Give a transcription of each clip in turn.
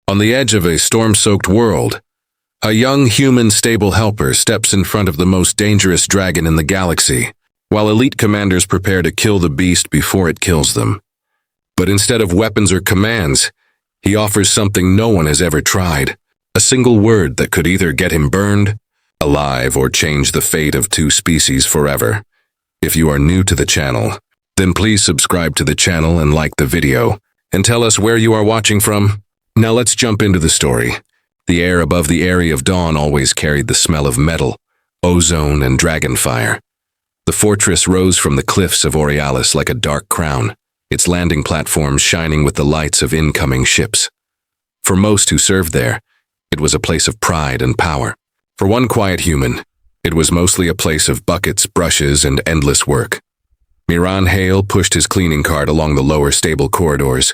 On the edge of a storm-soaked world, a young human stable helper steps in front of the most dangerous dragon in the galaxy, while elite commanders prepare to kill the beast before it kills them. But instead of weapons or commands, he offers something no one has ever tried, a single word that could either get him burned, alive, or change the fate of two species forever. If you are new to the channel, then please subscribe to the channel and like the video, and tell us where you are watching from. Now let's jump into the story. The air above the area of dawn always carried the smell of metal, ozone, and dragon fire. The fortress rose from the cliffs of Borealis like a dark crown, its landing platforms shining with the lights of incoming ships. For most who served there, it was a place of pride and power. For one quiet human, it was mostly a place of buckets, brushes, and endless work. Miran Hale pushed his cleaning cart along the lower stable corridors,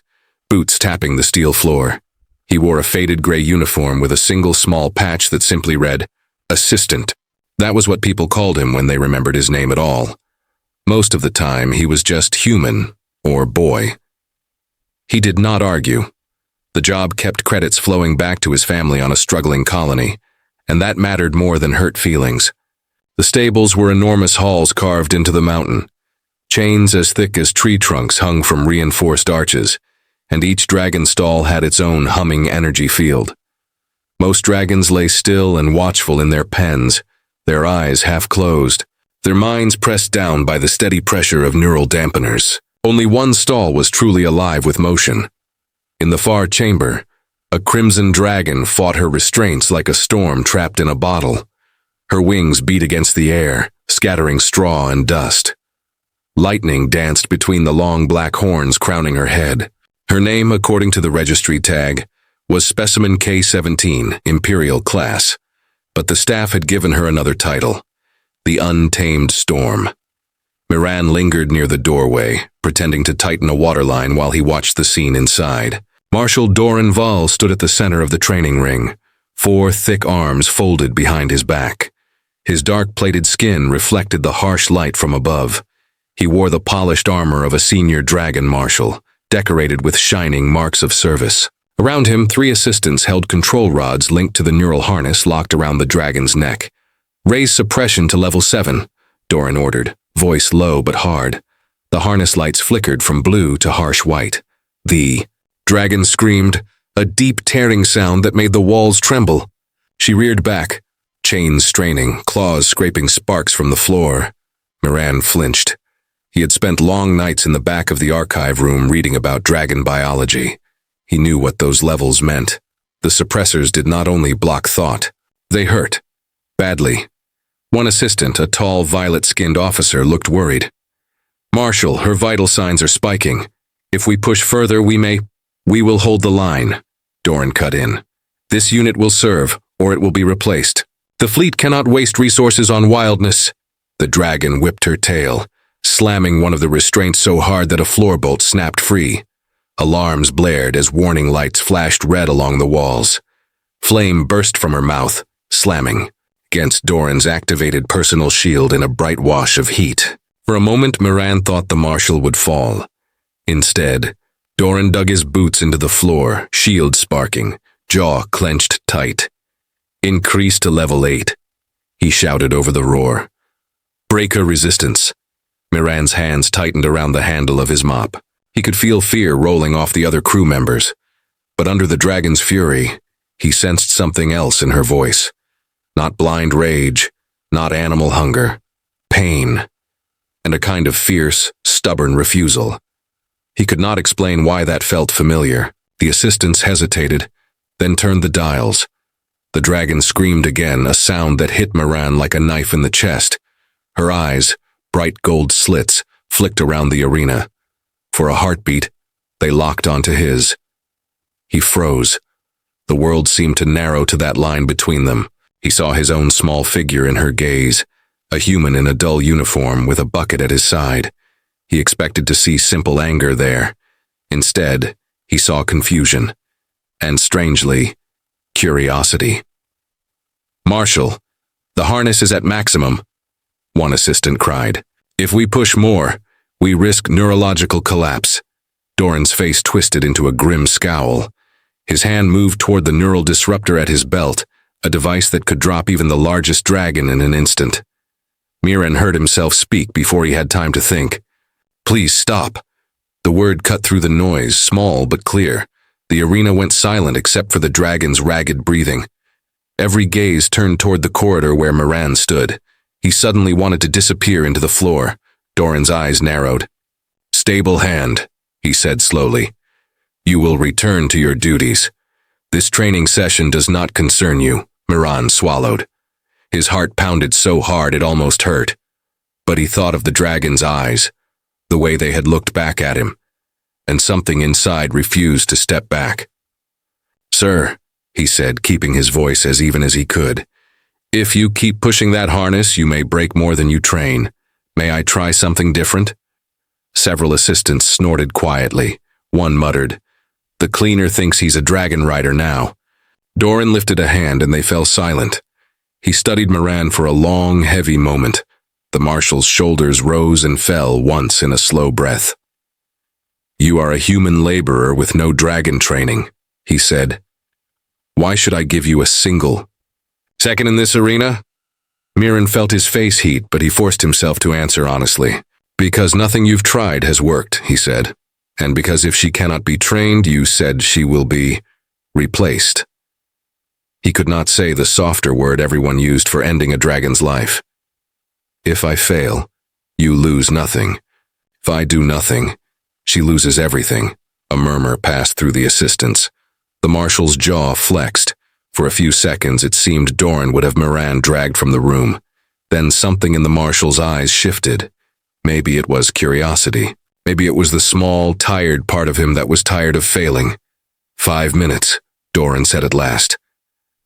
boots tapping the steel floor. He wore a faded gray uniform with a single small patch that simply read, "Assistant." That was what people called him when they remembered his name at all. Most of the time, he was just human, or boy. He did not argue. The job kept credits flowing back to his family on a struggling colony, and that mattered more than hurt feelings. The stables were enormous halls carved into the mountain. Chains as thick as tree trunks hung from reinforced arches, and each dragon stall had its own humming energy field. Most dragons lay still and watchful in their pens, their eyes half closed, their minds pressed down by the steady pressure of neural dampeners. Only one stall was truly alive with motion. In the far chamber, a crimson dragon fought her restraints like a storm trapped in a bottle. Her wings beat against the air, scattering straw and dust. Lightning danced between the long black horns crowning her head. Her name, according to the registry tag, was Specimen K-17, Imperial Class, but the staff had given her another title, the Untamed Storm. Miran lingered near the doorway, pretending to tighten a waterline while he watched the scene inside. Marshal Doran Val stood at the center of the training ring, 4 thick arms folded behind his back. His dark-plated skin reflected the harsh light from above. He wore the polished armor of a senior dragon marshal, decorated with shining marks of service. Around him, 3 assistants held control rods linked to the neural harness locked around the dragon's neck. "Raise suppression to level 7, Doran ordered, voice low but hard. The harness lights flickered from blue to harsh white. The dragon screamed, a deep tearing sound that made the walls tremble. She reared back, chains straining, claws scraping sparks from the floor. Miran flinched. He had spent long nights in the back of the archive room reading about dragon biology. He knew what those levels meant. The suppressors did not only block thought, they hurt. Badly. One assistant, a tall, violet-skinned officer, looked worried. "Marshal, her vital signs are spiking. If we push further, we will hold the line," Doran cut in. "This unit will serve, or it will be replaced. The fleet cannot waste resources on wildness." The dragon whipped her tail, slamming one of the restraints so hard that a floorbolt snapped free. Alarms blared as warning lights flashed red along the walls. Flame burst from her mouth, slamming against Doran's activated personal shield in a bright wash of heat. For a moment, Miran thought the marshal would fall. Instead, Doran dug his boots into the floor, shield sparking, jaw clenched tight. "Increase to level 8, he shouted over the roar. "Breaker resistance." Miran's hands tightened around the handle of his mop. He could feel fear rolling off the other crew members. But under the dragon's fury, he sensed something else in her voice. Not blind rage, not animal hunger, pain, and a kind of fierce, stubborn refusal. He could not explain why that felt familiar. The assistants hesitated, then turned the dials. The dragon screamed again, a sound that hit Miran like a knife in the chest. Her eyes, bright gold slits, flicked around the arena. For a heartbeat, they locked onto his. He froze. The world seemed to narrow to that line between them. He saw his own small figure in her gaze, a human in a dull uniform with a bucket at his side. He expected to see simple anger there. Instead, he saw confusion, and strangely, curiosity. "Marshal, the harness is at maximum," one assistant cried. "If we push more, we risk neurological collapse." Doran's face twisted into a grim scowl. His hand moved toward the neural disruptor at his belt, a device that could drop even the largest dragon in an instant. Miran heard himself speak before he had time to think. "Please stop." The word cut through the noise, small but clear. The arena went silent except for the dragon's ragged breathing. Every gaze turned toward the corridor where Miran stood. He suddenly wanted to disappear into the floor. Doran's eyes narrowed. "Stable hand," he said slowly. "You will return to your duties. This training session does not concern you." Miran swallowed. His heart pounded so hard it almost hurt. But he thought of the dragon's eyes, the way they had looked back at him, and something inside refused to step back. "Sir," he said, keeping his voice as even as he could, "if you keep pushing that harness, you may break more than you train. May I try something different?" Several assistants snorted quietly. One muttered, "The cleaner thinks he's a dragon rider now." Doran lifted a hand and they fell silent. He studied Miran for a long, heavy moment. The marshal's shoulders rose and fell once in a slow breath. "You are a human laborer with no dragon training," he said. "Why should I give you a single second in this arena?" Miran felt his face heat, but he forced himself to answer honestly. "Because nothing you've tried has worked," he said. "And because if she cannot be trained, you said she will be replaced." He could not say the softer word everyone used for ending a dragon's life. "If I fail, you lose nothing. If I do nothing, she loses everything." A murmur passed through the assistants. The marshal's jaw flexed. For a few seconds it seemed Doran would have Miran dragged from the room. Then something in the marshal's eyes shifted. Maybe it was curiosity. Maybe it was the small, tired part of him that was tired of failing. "5 minutes," Doran said at last.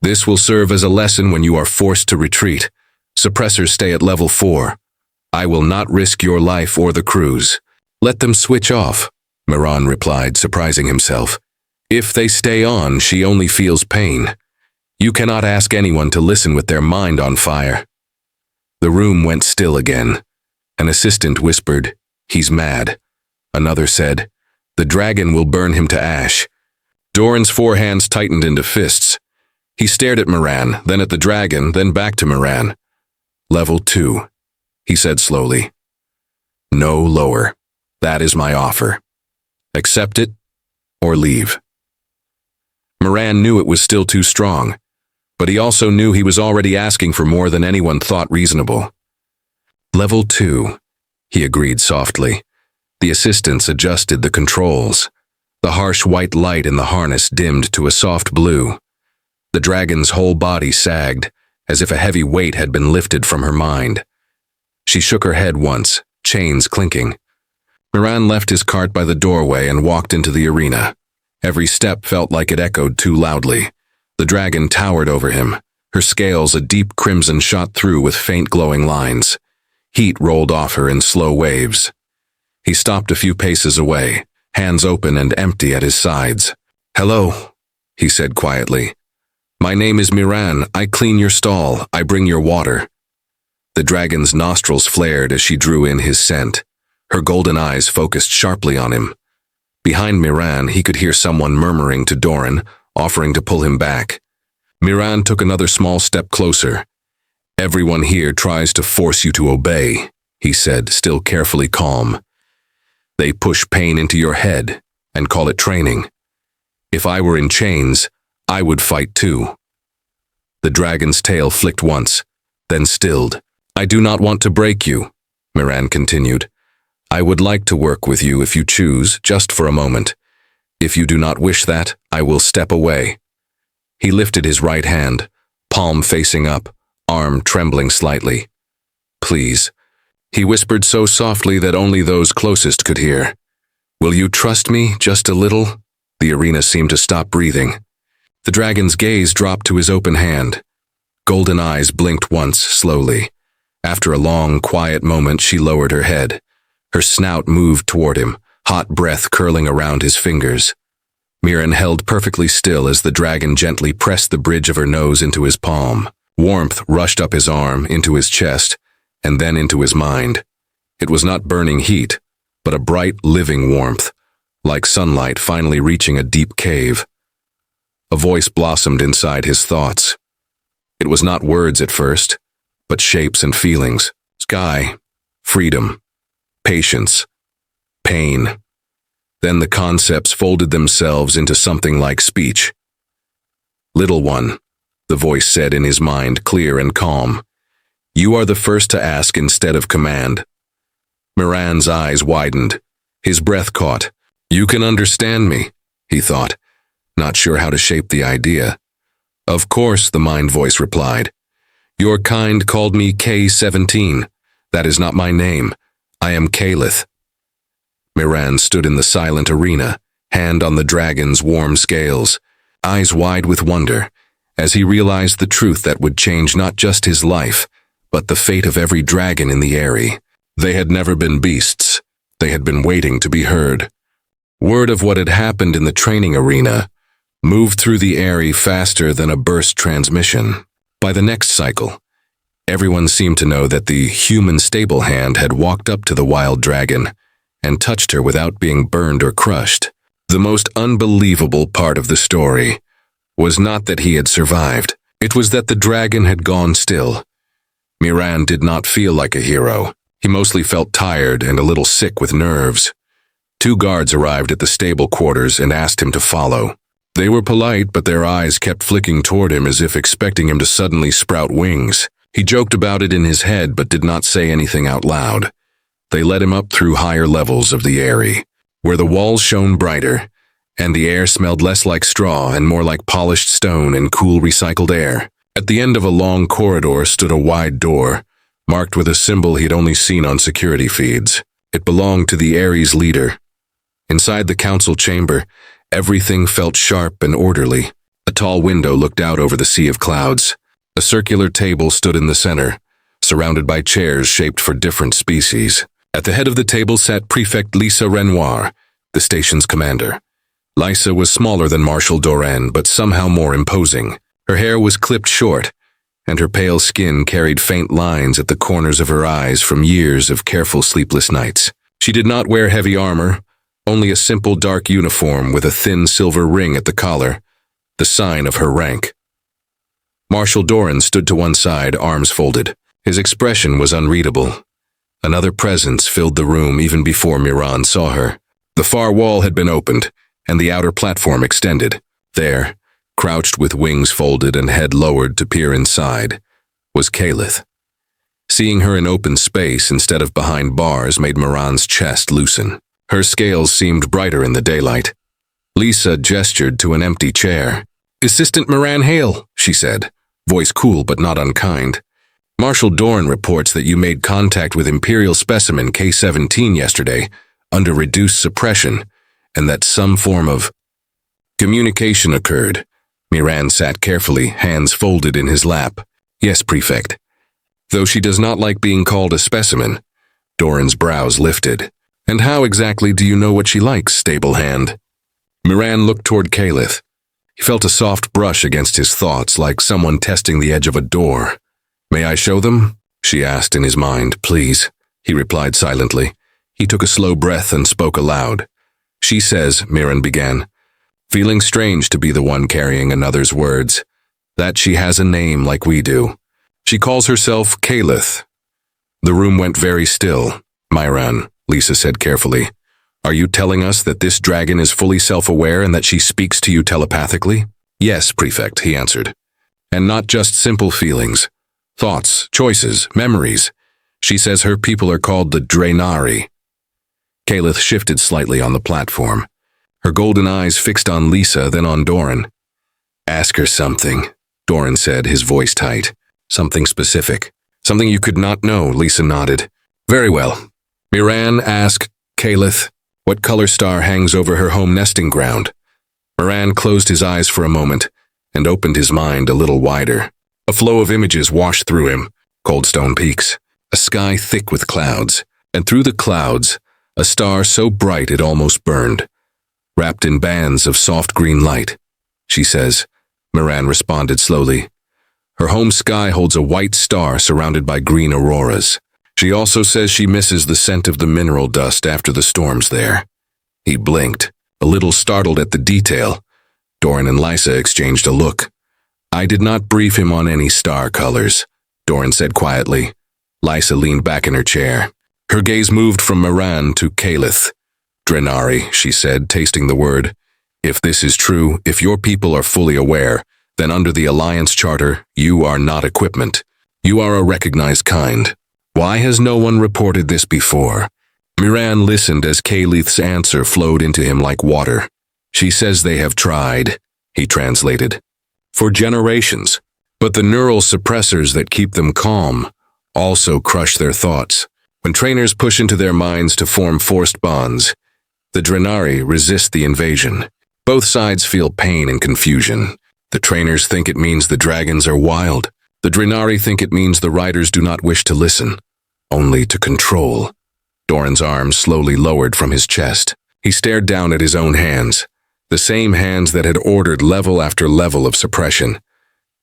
"This will serve as a lesson when you are forced to retreat. Suppressors stay at level 4. I will not risk your life or the crew's." "Let them switch off," Miran replied, surprising himself. "If they stay on, she only feels pain. You cannot ask anyone to listen with their mind on fire." The room went still again. An assistant whispered, "He's mad." Another said, "The dragon will burn him to ash." Doran's 4 hands tightened into fists. He stared at Miran, then at the dragon, then back to Miran. "Level 2, he said slowly. "No lower. That is my offer. Accept it, or leave." Miran knew it was still too strong, but he also knew he was already asking for more than anyone thought reasonable. "Level 2, he agreed softly. The assistants adjusted the controls. The harsh white light in the harness dimmed to a soft blue. The dragon's whole body sagged, as if a heavy weight had been lifted from her mind. She shook her head once, chains clinking. Miran left his cart by the doorway and walked into the arena. Every step felt like it echoed too loudly. The dragon towered over him. Her scales a deep crimson shot through with faint glowing lines. Heat rolled off her in slow waves. He stopped a few paces away, hands open and empty at his sides. "Hello," he said quietly. "My name is Miran. I clean your stall. I bring your water." The dragon's nostrils flared as she drew in his scent. Her golden eyes focused sharply on him. Behind Miran, he could hear someone murmuring to Doran, offering to pull him back. Miran took another small step closer. "Everyone here tries to force you to obey," he said, still carefully calm. "They push pain into your head and call it training. If I were in chains, I would fight too." The dragon's tail flicked once, then stilled. "I do not want to break you," Miran continued. "I would like to work with you if you choose, just for a moment. If you do not wish that, I will step away." He lifted his right hand, palm facing up, arm trembling slightly. "Please," he whispered so softly that only those closest could hear. "Will you trust me just a little?" The arena seemed to stop breathing. The dragon's gaze dropped to his open hand. Golden eyes blinked once, slowly. After a long, quiet moment, she lowered her head. Her snout moved toward him, hot breath curling around his fingers. Miran held perfectly still as the dragon gently pressed the bridge of her nose into his palm. Warmth rushed up his arm, into his chest, and then into his mind. It was not burning heat, but a bright, living warmth, like sunlight finally reaching a deep cave. A voice blossomed inside his thoughts. It was not words at first, but shapes and feelings. Sky, freedom, patience, pain. Then the concepts folded themselves into something like speech. Little one, the voice said in his mind, clear and calm. You are the first to ask instead of command. Miran's eyes widened. His breath caught. You can understand me, he thought, not sure how to shape the idea. Of course, the mind voice replied. Your kind called me K-17. That is not my name. I am Kalith. Miran stood in the silent arena, hand on the dragon's warm scales, eyes wide with wonder, as he realized the truth that would change not just his life, but the fate of every dragon in the Eyrie. They had never been beasts. They had been waiting to be heard. Word of what had happened in the training arena moved through the Eyrie faster than a burst transmission. By the next cycle, everyone seemed to know that the human stable hand had walked up to the wild dragon and touched her without being burned or crushed. The most unbelievable part of the story was not that he had survived. It was that the dragon had gone still. Miran did not feel like a hero. He mostly felt tired and a little sick with nerves. 2 guards arrived at the stable quarters and asked him to follow. They were polite, but their eyes kept flicking toward him as if expecting him to suddenly sprout wings. He joked about it in his head but did not say anything out loud. They led him up through higher levels of the Eyrie, where the walls shone brighter, and the air smelled less like straw and more like polished stone and cool recycled air. At the end of a long corridor stood a wide door, marked with a symbol he'd only seen on security feeds. It belonged to the Eyrie's leader. Inside the council chamber, everything felt sharp and orderly. A tall window looked out over the sea of clouds. A circular table stood in the center, surrounded by chairs shaped for different species. At the head of the table sat Prefect Lisa Renoir, the station's commander. Lisa was smaller than Marshal Doran, but somehow more imposing. Her hair was clipped short, and her pale skin carried faint lines at the corners of her eyes from years of careful sleepless nights. She did not wear heavy armor, only a simple dark uniform with a thin silver ring at the collar, the sign of her rank. Marshal Doran stood to one side, arms folded. His expression was unreadable. Another presence filled the room even before Miran saw her. The far wall had been opened, and the outer platform extended. There, crouched with wings folded and head lowered to peer inside, was Kalith. Seeing her in open space instead of behind bars made Miran's chest loosen. Her scales seemed brighter in the daylight. Lisa gestured to an empty chair. "Assistant Miran Hale," she said, voice cool but not unkind. "Marshal Dorn reports that you made contact with Imperial Specimen K-17 yesterday, under reduced suppression, and that some form of communication occurred." Miran sat carefully, hands folded in his lap. "Yes, Prefect." Though she does not like being called a specimen, Doran's brows lifted. "And how exactly do you know what she likes, stable hand?" Miran looked toward Kalith. He felt a soft brush against his thoughts, like someone testing the edge of a door. "May I show them?" she asked in his mind. "Please," he replied silently. He took a slow breath and spoke aloud. "She says," Miran began, feeling strange to be the one carrying another's words, "that she has a name like we do. She calls herself Kalith." The room went very still. "Miran," Lisa said carefully, "are you telling us that this dragon is fully self-aware and that she speaks to you telepathically?" "Yes, Prefect," he answered. "And not just simple feelings. Thoughts, choices, memories. She says her people are called the Draenari." Kalith shifted slightly on the platform, her golden eyes fixed on Lisa, then on Doran. "Ask her something," Doran said, his voice tight. "Something specific. Something you could not know," Lisa nodded. "Very well." Miran asked Kalith, "What color star hangs over her home nesting ground?" Miran closed his eyes for a moment and opened his mind a little wider. A flow of images washed through him. Cold stone peaks, a sky thick with clouds, and through the clouds, a star so bright it almost burned, wrapped in bands of soft green light. "She says," Miran responded slowly, "her home sky holds a white star surrounded by green auroras. She also says she misses the scent of the mineral dust after the storms there." He blinked, a little startled at the detail, Doran and Lysa exchanged a look. I did not brief him on any star colors, Doran said quietly. Lysa leaned back in her chair. Her gaze moved from Miran to Kalith. Drenari, she said, tasting the word. If this is true, if your people are fully aware, then under the Alliance Charter, you are not equipment. You are a recognized kind. Why has no one reported this before? Miran listened as Kalith's answer flowed into him like water. She says they have tried, he translated, for generations. But the neural suppressors that keep them calm also crush their thoughts. When trainers push into their minds to form forced bonds, the Drenari resist the invasion. Both sides feel pain and confusion. The trainers think it means the dragons are wild. The Drenari think it means the riders do not wish to listen, only to control. Doran's arms slowly lowered from his chest. He stared down at his own hands, the same hands that had ordered level after level of suppression.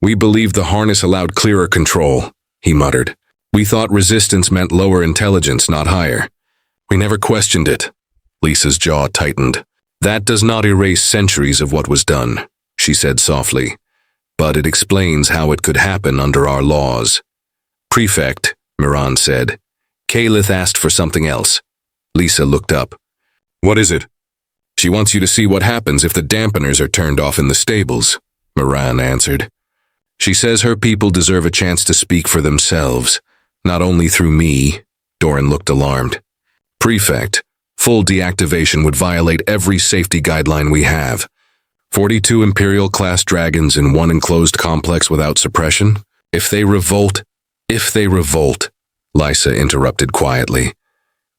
We believed the harness allowed clearer control, he muttered. We thought resistance meant lower intelligence, not higher. We never questioned it. Lisa's jaw tightened. That does not erase centuries of what was done, she said softly, but it explains how it could happen under our laws. Prefect, Miran said. Kalith asked for something else. Lisa looked up. What is it? She wants you to see what happens if the dampeners are turned off in the stables, Miran answered. She says her people deserve a chance to speak for themselves, not only through me. Doran looked alarmed. Prefect, full deactivation would violate every safety guideline we have. 42 Imperial-class dragons in one enclosed complex without suppression? If they revolt, Lysa interrupted quietly.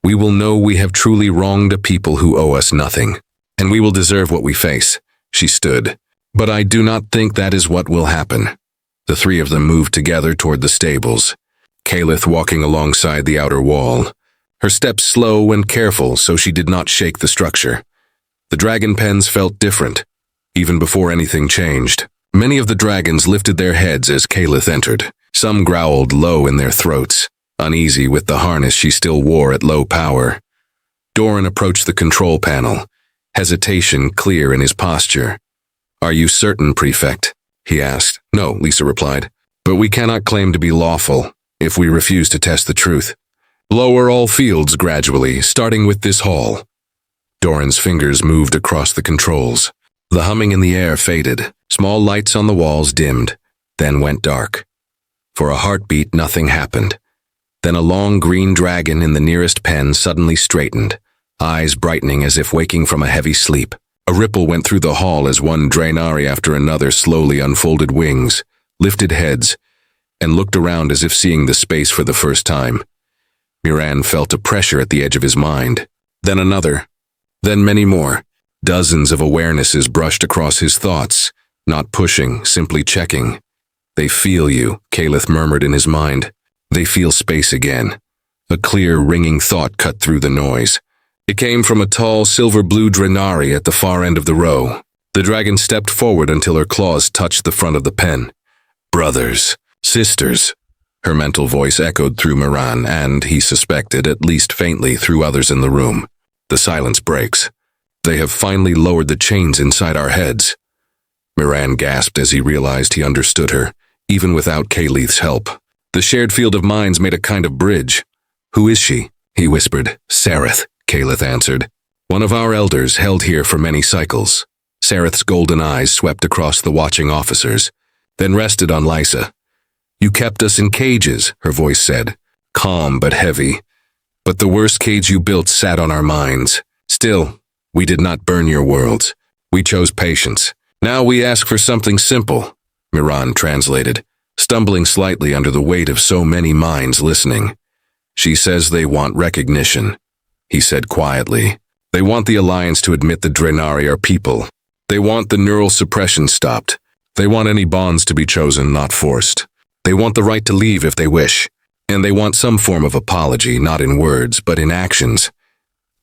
We will know we have truly wronged a people who owe us nothing, and we will deserve what we face. She stood. But I do not think that is what will happen. The three of them moved together toward the stables, Kalith walking alongside the outer wall, her steps slow and careful so she did not shake the structure. The dragon pens felt different, even before anything changed. Many of the dragons lifted their heads as Kalith entered. Some growled low in their throats, uneasy with the harness she still wore at low power. Doran approached the control panel, hesitation clear in his posture. Are you certain, Prefect? He asked. No, Lisa replied, but we cannot claim to be lawful if we refuse to test the truth. Lower all fields gradually, starting with this hall. Doran's fingers moved across the controls. The humming in the air faded. Small lights on the walls dimmed, then went dark. For a heartbeat, nothing happened. Then a long green dragon in the nearest pen suddenly straightened, eyes brightening as if waking from a heavy sleep. A ripple went through the hall as one Drenari after another slowly unfolded wings, lifted heads, and looked around as if seeing the space for the first time. Miran felt a pressure at the edge of his mind. Then another. Then many more. Dozens of awarenesses brushed across his thoughts, not pushing, simply checking. They feel you, Kalith murmured in his mind. They feel space again. A clear, ringing thought cut through the noise. It came from a tall, silver-blue Drenari at the far end of the row. The dragon stepped forward until her claws touched the front of the pen. Brothers, sisters, her mental voice echoed through Miran and, he suspected, at least faintly through others in the room. The silence breaks. They have finally lowered the chains inside our heads. Miran gasped as he realized he understood her, even without Kalith's help. The shared field of minds made a kind of bridge. Who is she? He whispered. Sareth, Kalith answered. One of our elders held here for many cycles. Sareth's golden eyes swept across the watching officers, then rested on Lysa. You kept us in cages, her voice said, calm but heavy. But the worst cage you built sat on our minds. Still, we did not burn your worlds. We chose patience. Now we ask for something simple, Miran translated, stumbling slightly under the weight of so many minds listening. She says they want recognition, he said quietly. They want the Alliance to admit the Drenari are people. They want the neural suppression stopped. They want any bonds to be chosen, not forced. They want the right to leave if they wish. And they want some form of apology, not in words, but in actions.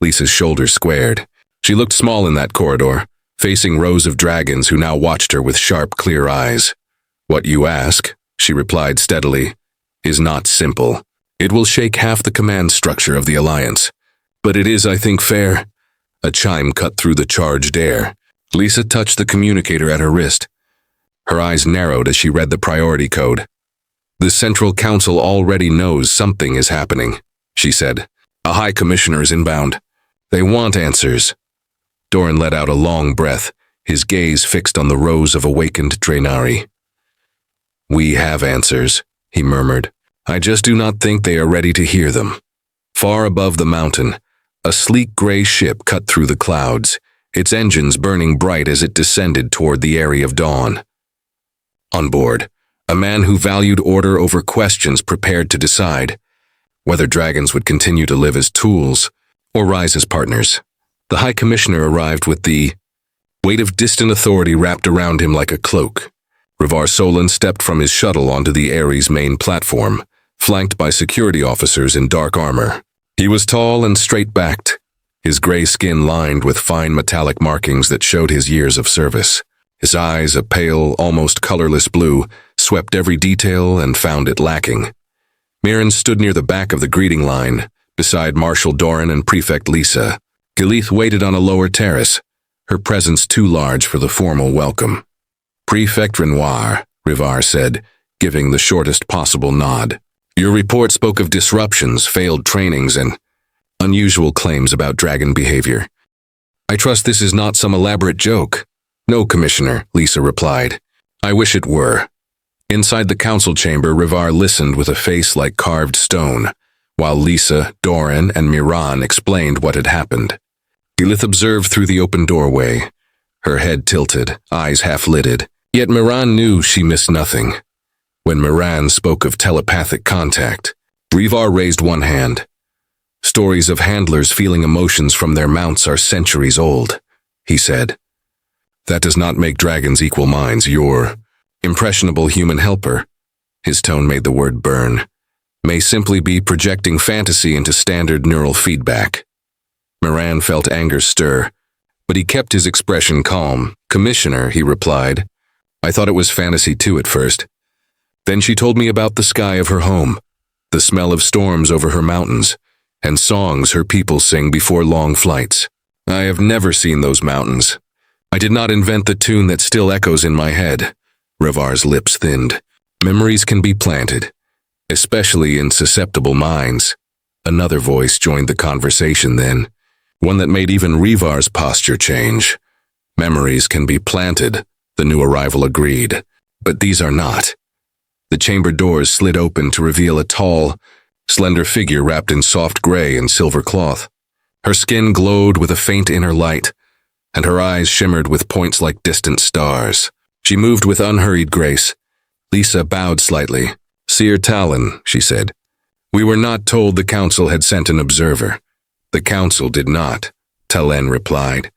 Lisa's shoulders squared. She looked small in that corridor, facing rows of dragons who now watched her with sharp, clear eyes. What you ask, she replied steadily, is not simple. It will shake half the command structure of the Alliance. But it is, I think, fair. A chime cut through the charged air. Lisa touched the communicator at her wrist. Her eyes narrowed as she read the priority code. The Central Council already knows something is happening, she said. A High Commissioner is inbound. They want answers. Doran let out a long breath, his gaze fixed on the rows of awakened Draenari. We have answers, he murmured. I just do not think they are ready to hear them. Far above the mountain, a sleek gray ship cut through the clouds, its engines burning bright as it descended toward the area of dawn. On board, a man who valued order over questions prepared to decide whether dragons would continue to live as tools or rise as partners. The High Commissioner arrived with the weight of distant authority wrapped around him like a cloak. Rivar Solon stepped from his shuttle onto the Ares main platform, flanked by security officers in dark armor. He was tall and straight-backed, his gray skin lined with fine metallic markings that showed his years of service. His eyes, a pale, almost colorless blue, swept every detail and found it lacking. Mirren stood near the back of the greeting line, beside Marshal Doran and Prefect Lisa. Gilith waited on a lower terrace, her presence too large for the formal welcome. Prefect Renoir, Rivar said, giving the shortest possible nod. Your report spoke of disruptions, failed trainings, and unusual claims about dragon behavior. I trust this is not some elaborate joke. No, Commissioner, Lisa replied. I wish it were. Inside the council chamber, Rivar listened with a face like carved stone, while Lisa, Doran, and Miran explained what had happened. Gilith observed through the open doorway, her head tilted, eyes half-lidded, yet Miran knew she missed nothing. When Miran spoke of telepathic contact, Rivar raised one hand. Stories of handlers feeling emotions from their mounts are centuries old, he said. That does not make dragons equal minds. Your impressionable human helper, his tone made the word burn, may simply be projecting fantasy into standard neural feedback. Miran felt anger stir, but he kept his expression calm. Commissioner, he replied. I thought it was fantasy too at first. Then she told me about the sky of her home, the smell of storms over her mountains, and songs her people sing before long flights. I have never seen those mountains. I did not invent the tune that still echoes in my head. Rivar's lips thinned. Memories can be planted, especially in susceptible minds. Another voice joined the conversation then, one that made even Rivar's posture change. Memories can be planted, the new arrival agreed, but these are not. The chamber doors slid open to reveal a tall, slender figure wrapped in soft gray and silver cloth. Her skin glowed with a faint inner light, and her eyes shimmered with points like distant stars. She moved with unhurried grace. Lisa bowed slightly. Seer Talon, she said. We were not told the council had sent an observer. The council did not, Talon replied.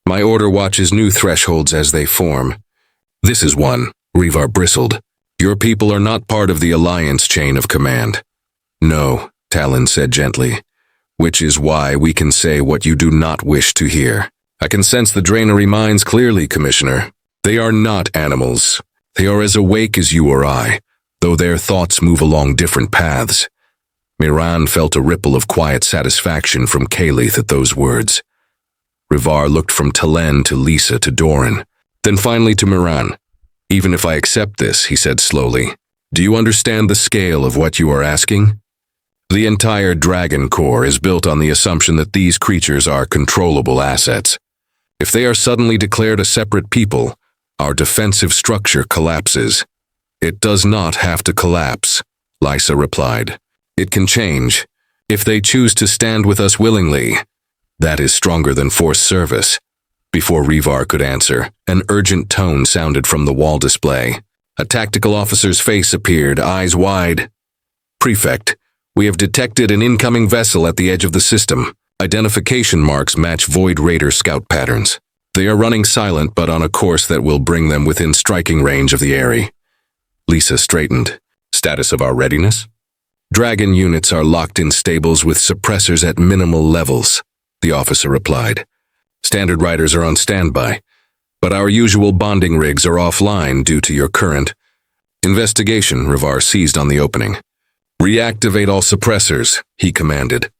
My order watches new thresholds as they form. This is one, Rivar bristled. Your people are not part of the Alliance chain of command. No, Talon said gently, which is why we can say what you do not wish to hear. I can sense the Draenari minds clearly, Commissioner. They are not animals. They are as awake as you or I, though their thoughts move along different paths. Miran felt a ripple of quiet satisfaction from Kalith at those words. Rivar looked from Talon to Lisa to Doran, then finally to Miran. Even if I accept this, he said slowly, do you understand the scale of what you are asking? The entire Dragon Corps is built on the assumption that these creatures are controllable assets. If they are suddenly declared a separate people, our defensive structure collapses. It does not have to collapse, Lisa replied. It can change. If they choose to stand with us willingly, that is stronger than forced service. Before Rivar could answer, an urgent tone sounded from the wall display. A tactical officer's face appeared, eyes wide. Prefect, we have detected an incoming vessel at the edge of the system. Identification marks match Void Raider scout patterns. They are running silent but on a course that will bring them within striking range of the Aerie. Lisa straightened. Status of our readiness? Dragon units are locked in stables with suppressors at minimal levels, the officer replied. Standard riders are on standby, but our usual bonding rigs are offline due to your current investigation. Rivar seized on the opening. Reactivate all suppressors, he commanded.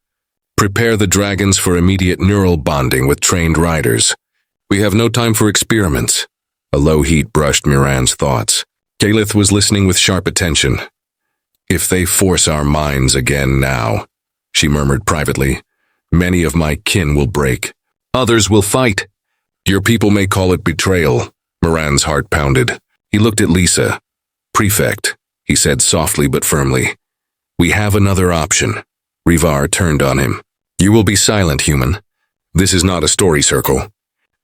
Prepare the dragons for immediate neural bonding with trained riders. We have no time for experiments. A low heat brushed Miran's thoughts. Kalith was listening with sharp attention. If they force our minds again now, she murmured privately, many of my kin will break. Others will fight. Your people may call it betrayal. Miran's heart pounded. He looked at Lisa. Prefect, he said softly but firmly. We have another option. Rivar turned on him. You will be silent, human. This is not a story circle.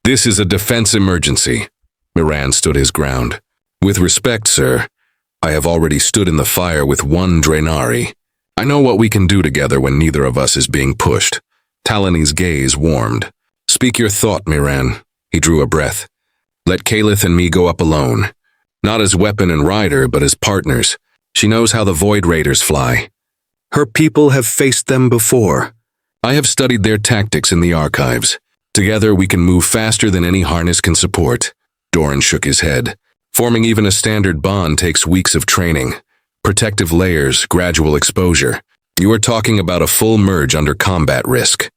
This is a defense emergency. Miran stood his ground. With respect, sir, I have already stood in the fire with one Draenari. I know what we can do together when neither of us is being pushed. Talani's gaze warmed. Speak your thought, Miran. He drew a breath. Let Kalith and me go up alone. Not as weapon and rider, but as partners. She knows how the Void Raiders fly. Her people have faced them before. I have studied their tactics in the archives. Together we can move faster than any harness can support. Doran shook his head. Forming even a standard bond takes weeks of training. Protective layers, gradual exposure. You are talking about a full merge under combat risk.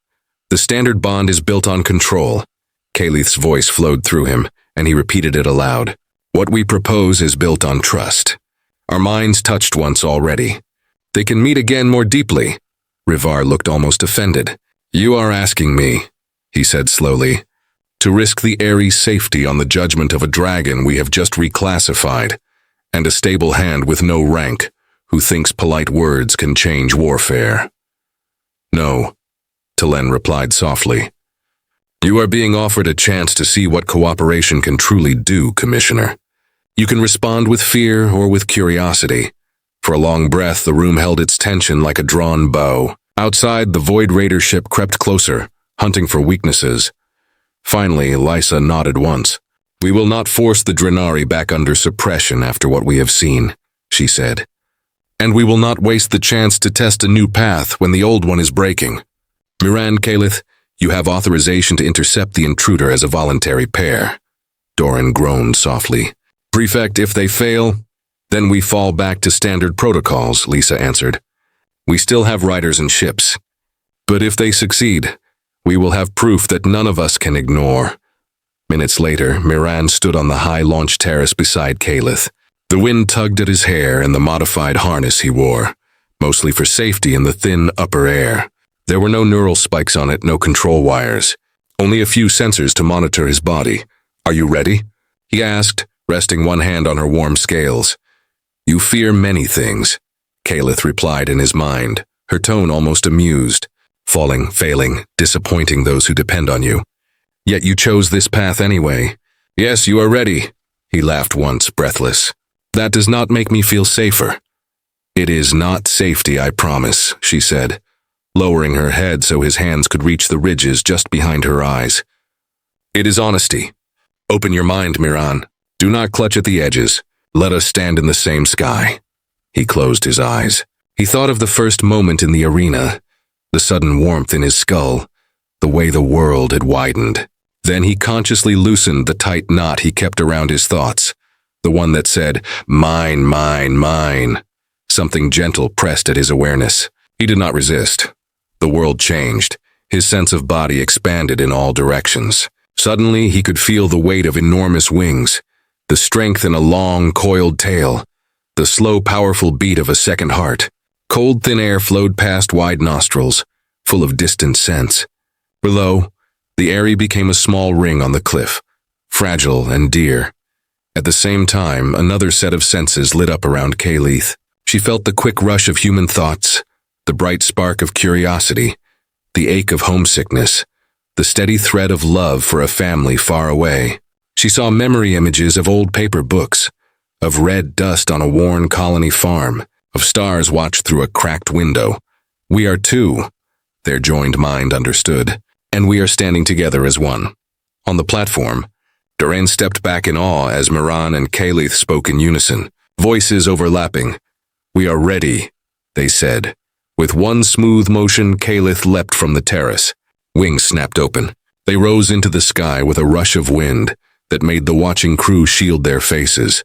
The standard bond is built on control. Kalith's voice flowed through him, and he repeated it aloud. What we propose is built on trust. Our minds touched once already. They can meet again more deeply. Rivar looked almost offended. You are asking me, he said slowly, to risk the Ares' safety on the judgment of a dragon we have just reclassified, and a stable hand with no rank, who thinks polite words can change warfare. No, Talen replied softly. You are being offered a chance to see what cooperation can truly do, Commissioner. You can respond with fear or with curiosity. For a long breath, the room held its tension like a drawn bow. Outside, the Void Raider ship crept closer, hunting for weaknesses. Finally, Lysa nodded once. We will not force the Draenari back under suppression after what we have seen, she said. And we will not waste the chance to test a new path when the old one is breaking. Miran, Kalith, you have authorization to intercept the intruder as a voluntary pair. Doran groaned softly. Prefect, if they fail, then we fall back to standard protocols, Lisa answered. We still have riders and ships. But if they succeed, we will have proof that none of us can ignore. Minutes later, Miran stood on the high launch terrace beside Kalith. The wind tugged at his hair and the modified harness he wore, mostly for safety in the thin upper air. There were no neural spikes on it, no control wires. Only a few sensors to monitor his body. Are you ready? He asked, resting one hand on her warm scales. You fear many things, Kalith replied in his mind, her tone almost amused. Falling, failing, disappointing those who depend on you. Yet you chose this path anyway. Yes, you are ready, he laughed once, breathless. That does not make me feel safer. It is not safety, I promise, she said, lowering her head so his hands could reach the ridges just behind her eyes. It is honesty. Open your mind, Miran. Do not clutch at the edges. Let us stand in the same sky. He closed his eyes. He thought of the first moment in the arena, the sudden warmth in his skull, the way the world had widened. Then he consciously loosened the tight knot he kept around his thoughts, the one that said, mine, mine, mine. Something gentle pressed at his awareness. He did not resist. The world changed. His sense of body expanded in all directions. Suddenly, he could feel the weight of enormous wings, the strength in a long, coiled tail, the slow, powerful beat of a second heart. Cold, thin air flowed past wide nostrils, full of distant scents. Below, the area became a small ring on the cliff, fragile and dear. At the same time, another set of senses lit up around Kalith. She felt the quick rush of human thoughts, the bright spark of curiosity, the ache of homesickness, the steady thread of love for a family far away. She saw memory images of old paper books, of red dust on a worn colony farm, of stars watched through a cracked window. We are two, their joined mind understood, and we are standing together as one. On the platform, Doran stepped back in awe as Miran and Kalith spoke in unison, voices overlapping. We are ready, they said. With one smooth motion, Kalith leapt from the terrace. Wings snapped open. They rose into the sky with a rush of wind that made the watching crew shield their faces.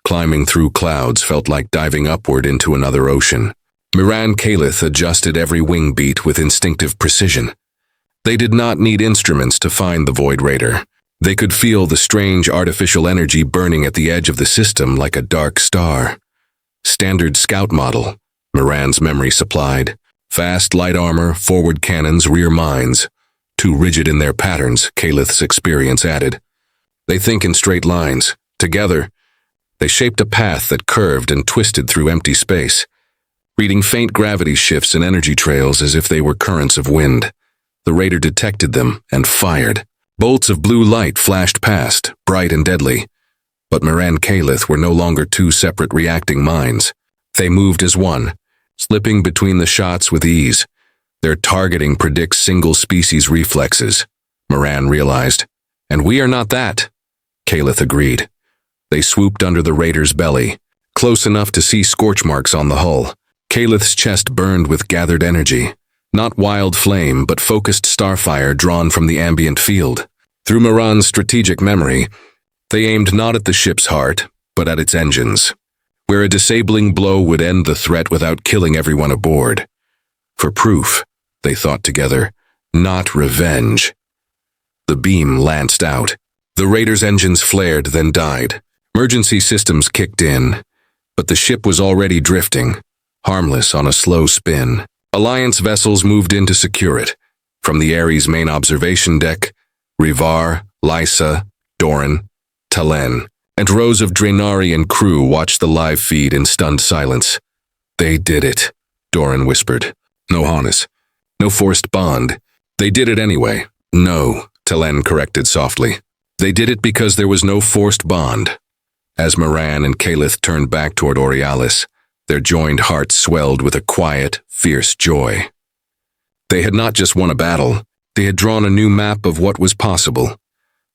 Climbing through clouds felt like diving upward into another ocean. Miran Kalith adjusted every wing beat with instinctive precision. They did not need instruments to find the Void Raider. They could feel the strange artificial energy burning at the edge of the system like a dark star. Standard scout model, Moran's memory supplied. Fast light armor, forward cannons, rear mines. Too rigid in their patterns, Kaleth's experience added. They think in straight lines. Together, they shaped a path that curved and twisted through empty space, reading faint gravity shifts and energy trails as if they were currents of wind. The raider detected them and fired. Bolts of blue light flashed past, bright and deadly. But Moran and Kaleth were no longer two separate reacting minds. They moved as one, slipping between the shots with ease. Their targeting predicts single-species reflexes, Moran realized. And we are not that, Kaleth agreed. They swooped under the raider's belly, close enough to see scorch marks on the hull. Kaleth's chest burned with gathered energy. Not wild flame, but focused starfire drawn from the ambient field. Through Moran's strategic memory, they aimed not at the ship's heart, but at its engines, where a disabling blow would end the threat without killing everyone aboard. For proof, they thought together, not revenge. The beam lanced out. The raider's engines flared, then died. Emergency systems kicked in, but the ship was already drifting, harmless on a slow spin. Alliance vessels moved in to secure it. From the Ares main observation deck, Rivar, Lysa, Doran, Talen, and rows of Draenari and crew watched the live feed in stunned silence. They did it, Doran whispered. No harness, no forced bond. They did it anyway. No, Talen corrected softly. They did it because there was no forced bond. As Moran and Kaleth turned back toward Aurealis, their joined hearts swelled with a quiet, fierce joy. They had not just won a battle, they had drawn a new map of what was possible.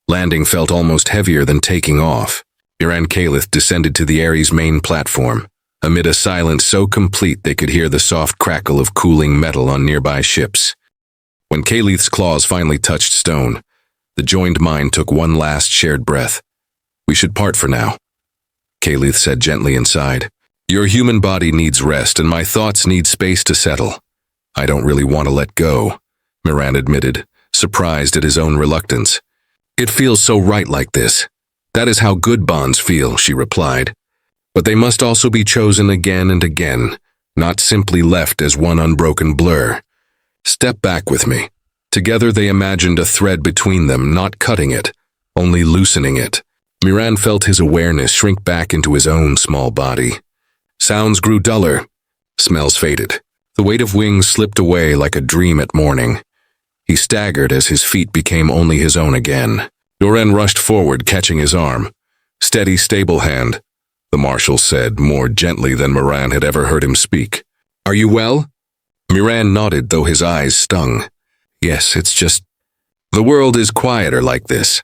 Landing felt almost heavier than taking off. Moran and Kaleth descended to the Ares main platform, amid a silence so complete they could hear the soft crackle of cooling metal on nearby ships. When Kaleth's claws finally touched stone, the joined mind took one last shared breath. We should part for now, Kaleth said gently inside. Your human body needs rest, and my thoughts need space to settle. I don't really want to let go, Moran admitted, surprised at his own reluctance. It feels so right like this. That is how good bonds feel, she replied. But they must also be chosen again and again, not simply left as one unbroken blur. Step back with me. Together they imagined a thread between them, not cutting it, only loosening it. Moran felt his awareness shrink back into his own small body. Sounds grew duller. Smells faded. The weight of wings slipped away like a dream at morning. He staggered as his feet became only his own again. Doran rushed forward, catching his arm. Steady, stable hand, the marshal said, more gently than Moran had ever heard him speak. Are you well? Moran nodded, though his eyes stung. Yes, it's just... The world is quieter like this.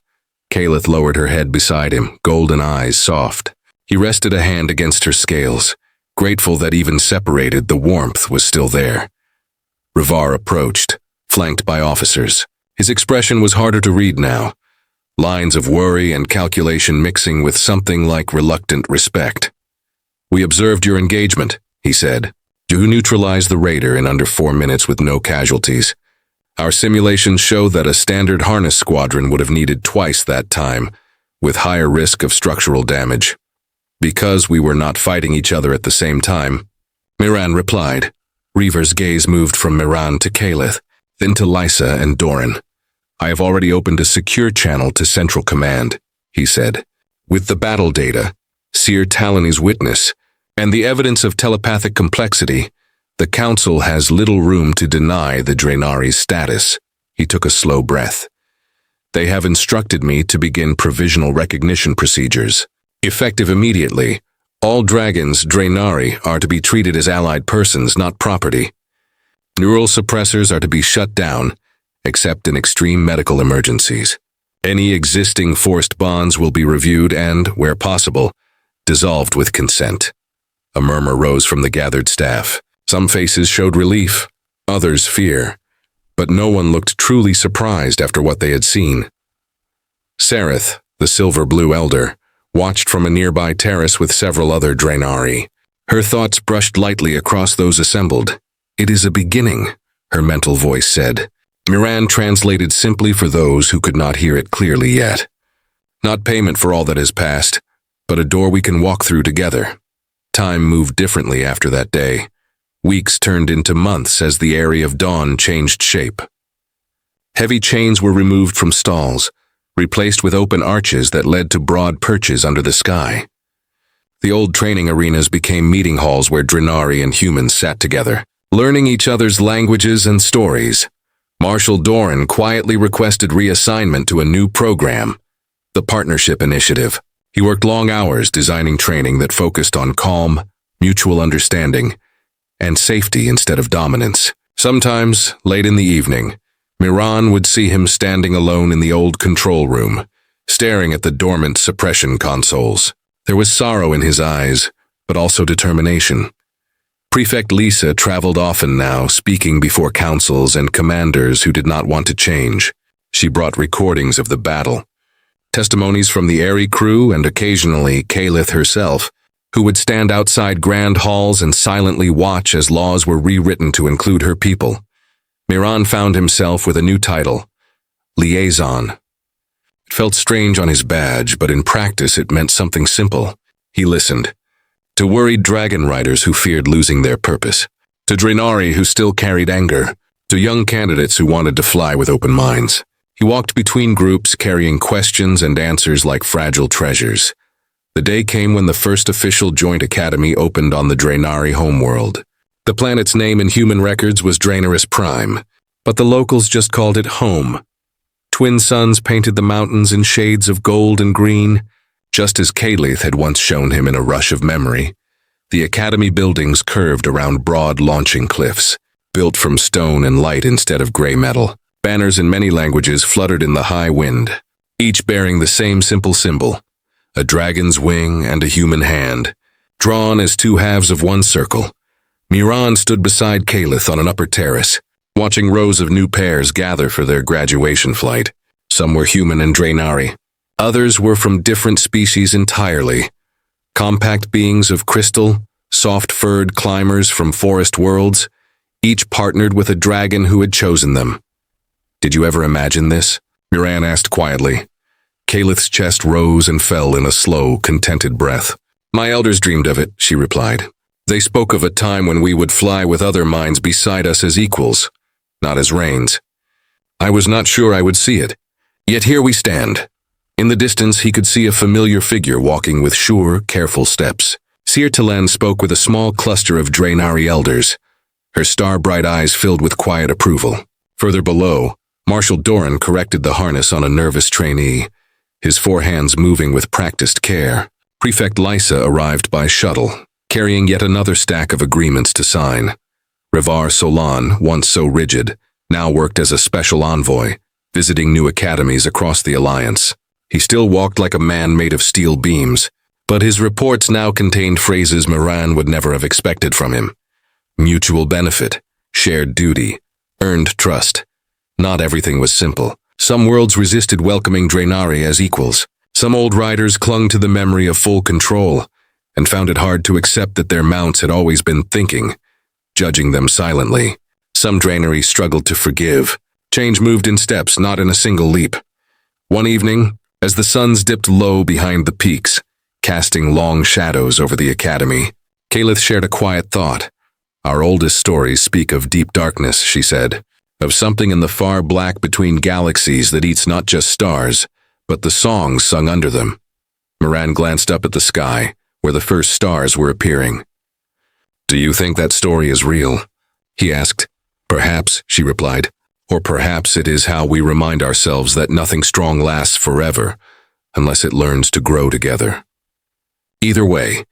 Kaleth lowered her head beside him, golden eyes soft. He rested a hand against her scales, grateful that even separated, the warmth was still there. Rivar approached, flanked by officers. His expression was harder to read now, lines of worry and calculation mixing with something like reluctant respect. We observed your engagement, he said. You neutralized the raider in under 4 minutes with no casualties. Our simulations show that a standard harness squadron would have needed twice that time, with higher risk of structural damage. Because we were not fighting each other at the same time, Moran replied. Reaver's gaze moved from Moran to Kaleth, then to Lysa and Doran. I have already opened a secure channel to Central Command, he said. With the battle data, Seer Talony's witness, and the evidence of telepathic complexity, the Council has little room to deny the Draenari's status. He took a slow breath. They have instructed me to begin provisional recognition procedures. Effective immediately, all dragons, Draenari, are to be treated as allied persons, not property. Neural suppressors are to be shut down, except in extreme medical emergencies. Any existing forced bonds will be reviewed and, where possible, dissolved with consent. A murmur rose from the gathered staff. Some faces showed relief, others fear, but no one looked truly surprised after what they had seen. Sareth, the silver-blue elder, watched from a nearby terrace with several other Draenari. Her thoughts brushed lightly across those assembled. It is a beginning, her mental voice said. Miran translated simply for those who could not hear it clearly yet. Not payment for all that is past, but a door we can walk through together. Time moved differently after that day. Weeks turned into months as the area of dawn changed shape. Heavy chains were removed from stalls, replaced with open arches that led to broad perches under the sky. The old training arenas became meeting halls where Drenari and humans sat together, learning each other's languages and stories. Marshal Doran quietly requested reassignment to a new program, the Partnership Initiative. He worked long hours designing training that focused on calm, mutual understanding, and safety instead of dominance. Sometimes, late in the evening, Miran would see him standing alone in the old control room, staring at the dormant suppression consoles. There was sorrow in his eyes, but also determination. Prefect Lisa traveled often now, speaking before councils and commanders who did not want to change. She brought recordings of the battle, testimonies from the Airy crew and occasionally Kalith herself, who would stand outside grand halls and silently watch as laws were rewritten to include her people. Miran found himself with a new title, Liaison. It felt strange on his badge, but in practice it meant something simple. He listened. To worried dragon riders who feared losing their purpose. To Drenari who still carried anger. To young candidates who wanted to fly with open minds. He walked between groups carrying questions and answers like fragile treasures. The day came when the first official joint academy opened on the Drenari homeworld. The planet's name in human records was Draenerys Prime, but the locals just called it home. Twin suns painted the mountains in shades of gold and green, just as Kalith had once shown him in a rush of memory. The academy buildings curved around broad launching cliffs, built from stone and light instead of gray metal. Banners in many languages fluttered in the high wind, each bearing the same simple symbol, a dragon's wing and a human hand, drawn as two halves of one circle. Miran stood beside Kalith on an upper terrace, watching rows of new pairs gather for their graduation flight. Some were human and Drenari. Others were from different species entirely. Compact beings of crystal, soft-furred climbers from forest worlds, each partnered with a dragon who had chosen them. Did you ever imagine this? Miran asked quietly. Kalith's chest rose and fell in a slow, contented breath. My elders dreamed of it, she replied. They spoke of a time when we would fly with other minds beside us as equals, not as reigns. I was not sure I would see it. Yet here we stand. In the distance, he could see a familiar figure walking with sure, careful steps. Seer Talen spoke with a small cluster of Drenari elders, her star-bright eyes filled with quiet approval. Further below, Marshal Doran corrected the harness on a nervous trainee, his four hands moving with practiced care. Prefect Lysa arrived by shuttle, carrying yet another stack of agreements to sign. Revar Solan, once so rigid, now worked as a special envoy, visiting new academies across the Alliance. He still walked like a man made of steel beams, but his reports now contained phrases Miran would never have expected from him. Mutual benefit, shared duty, earned trust. Not everything was simple. Some worlds resisted welcoming Drenari as equals. Some old riders clung to the memory of full control and found it hard to accept that their mounts had always been thinking, judging them silently. Some Drenari struggled to forgive. Change moved in steps, not in a single leap. One evening, as the suns dipped low behind the peaks, casting long shadows over the academy, Kalith shared a quiet thought. Our oldest stories speak of deep darkness, she said, of something in the far black between galaxies that eats not just stars, but the songs sung under them. Miran glanced up at the sky, where the first stars were appearing. Do you think that story is real? He asked. Perhaps, she replied. Or perhaps it is how we remind ourselves that nothing strong lasts forever, unless it learns to grow together. Either way,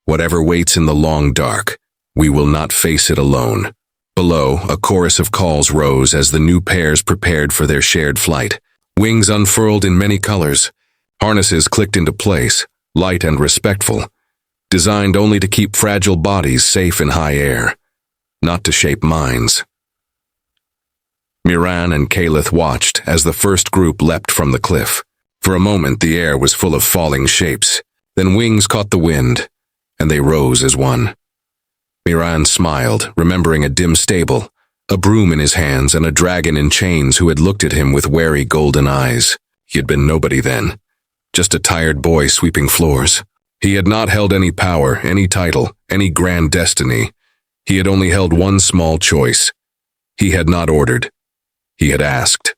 whatever waits in the long dark, we will not face it alone. Below, a chorus of calls rose as the new pairs prepared for their shared flight. Wings unfurled in many colors. Harnesses clicked into place, light and respectful, designed only to keep fragile bodies safe in high air, not to shape minds. Miran and Kalith watched as the first group leapt from the cliff. For a moment, the air was full of falling shapes. Then wings caught the wind, and they rose as one. Miran smiled, remembering a dim stable, a broom in his hands and a dragon in chains who had looked at him with wary golden eyes. He had been nobody then, just a tired boy sweeping floors. He had not held any power, any title, any grand destiny. He had only held one small choice. He had not ordered. He had asked.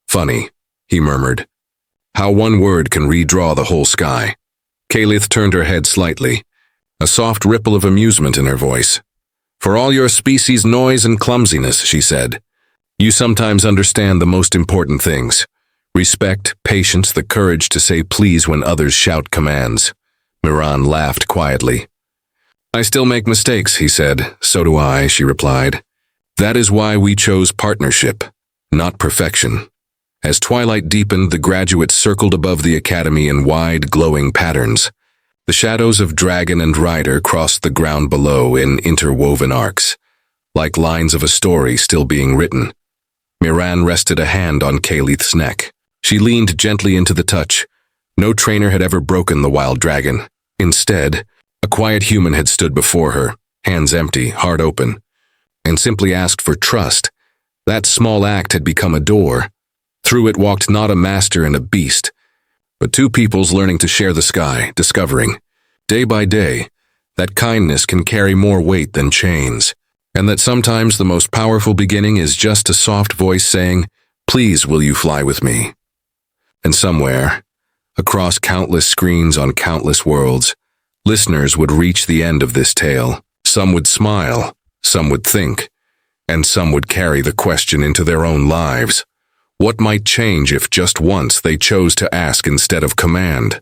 Funny, he murmured. How one word can redraw the whole sky. Kalith turned her head slightly, a soft ripple of amusement in her voice. For all your species' noise and clumsiness, she said, you sometimes understand the most important things. Respect, patience, the courage to say please when others shout commands. Miran laughed quietly. I still make mistakes, he said. So do I, she replied. That is why we chose partnership, not perfection. As twilight deepened, the graduates circled above the academy in wide, glowing patterns. The shadows of dragon and rider crossed the ground below in interwoven arcs, like lines of a story still being written. Miran rested a hand on Kalith's neck. She leaned gently into the touch. No trainer had ever broken the wild dragon. Instead, a quiet human had stood before her, hands empty, heart open, and simply asked for trust. That small act had become a door. Through it walked not a master and a beast, but two peoples learning to share the sky, discovering, day by day, that kindness can carry more weight than chains, and that sometimes the most powerful beginning is just a soft voice saying, please will you fly with me? And somewhere, across countless screens on countless worlds, listeners would reach the end of this tale. Some would smile, some would think, and some would carry the question into their own lives. What might change if just once they chose to ask instead of command?